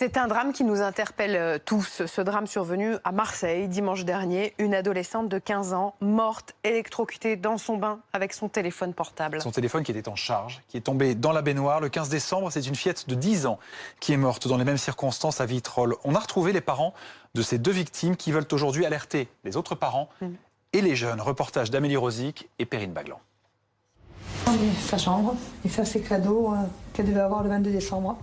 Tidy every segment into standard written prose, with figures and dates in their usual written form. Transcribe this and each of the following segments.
C'est un drame qui nous interpelle tous. Ce drame survenu à Marseille dimanche dernier. Une adolescente de 15 ans morte, électrocutée dans son bain avec son téléphone portable. Son téléphone qui était en charge, qui est tombé dans la baignoire. Le 15 décembre, c'est une fillette de 10 ans qui est morte dans les mêmes circonstances à Vitrolles. On a retrouvé les parents de ces deux victimes qui veulent aujourd'hui alerter les autres parents et les jeunes. Reportage d'Amélie Rosic et Perrine Baglan. Sa chambre, et ça c'est cadeau qu'elle devait avoir le 22 décembre.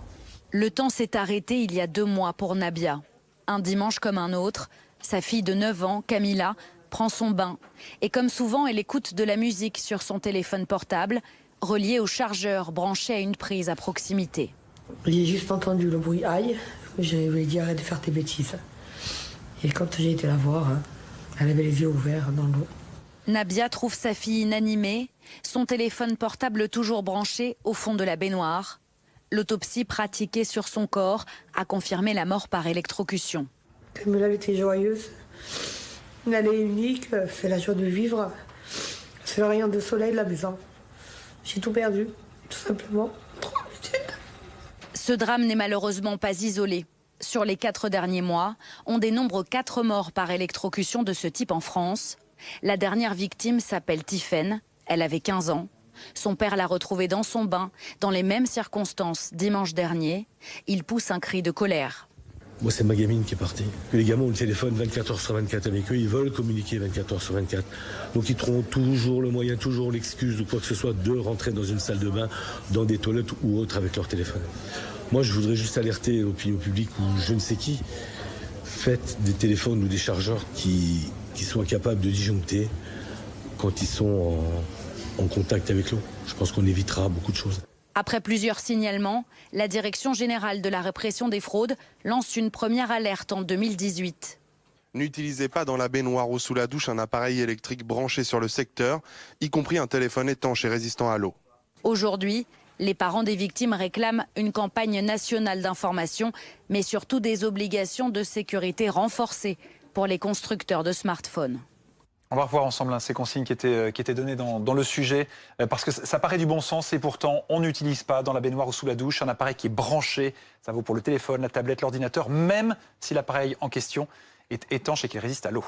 Le temps s'est arrêté il y a 2 mois pour Nabia. Un dimanche comme un autre, sa fille de 9 ans, Camilla, prend son bain. Et comme souvent, elle écoute de la musique sur son téléphone portable, relié au chargeur branché à une prise à proximité. J'ai juste entendu le bruit aïe, je lui ai dit arrête de faire tes bêtises. Et quand j'ai été la voir, elle avait les yeux ouverts dans l'eau. Nabia trouve sa fille inanimée, son téléphone portable toujours branché au fond de la baignoire. L'autopsie pratiquée sur son corps a confirmé la mort par électrocution. Camilla elle était joyeuse, elle est unique, c'est la joie de vivre, c'est le rayon de soleil de la maison. J'ai tout perdu, tout simplement. Ce drame n'est malheureusement pas isolé. Sur les 4 derniers mois, on dénombre 4 morts par électrocution de ce type en France. La dernière victime s'appelle Tiffaine, elle avait 15 ans. Son père l'a retrouvée dans son bain, dans les mêmes circonstances, dimanche dernier. Il pousse un cri de colère. Moi, c'est ma gamine qui est partie. Les gamins ont le téléphone 24 heures sur 24 avec eux, ils veulent communiquer 24 heures sur 24. Donc ils trouveront toujours le moyen, toujours l'excuse ou quoi que ce soit de rentrer dans une salle de bain, dans des toilettes ou autres avec leur téléphone. Moi, je voudrais juste alerter l'opinion publique ou je ne sais qui. Faites des téléphones ou des chargeurs qui soient capables de disjoncter quand ils sont en contact avec l'eau. Je pense qu'on évitera beaucoup de choses. Après plusieurs signalements, la Direction générale de la répression des fraudes lance une première alerte en 2018. N'utilisez pas dans la baignoire ou sous la douche un appareil électrique branché sur le secteur, y compris un téléphone étanche et résistant à l'eau. Aujourd'hui, les parents des victimes réclament une campagne nationale d'information, mais surtout des obligations de sécurité renforcées pour les constructeurs de smartphones. On va revoir ensemble ces consignes qui étaient données dans le sujet, parce que ça paraît du bon sens et pourtant on n'utilise pas dans la baignoire ou sous la douche un appareil qui est branché. Ça vaut pour le téléphone, la tablette, l'ordinateur, même si l'appareil en question est étanche et qu'il résiste à l'eau.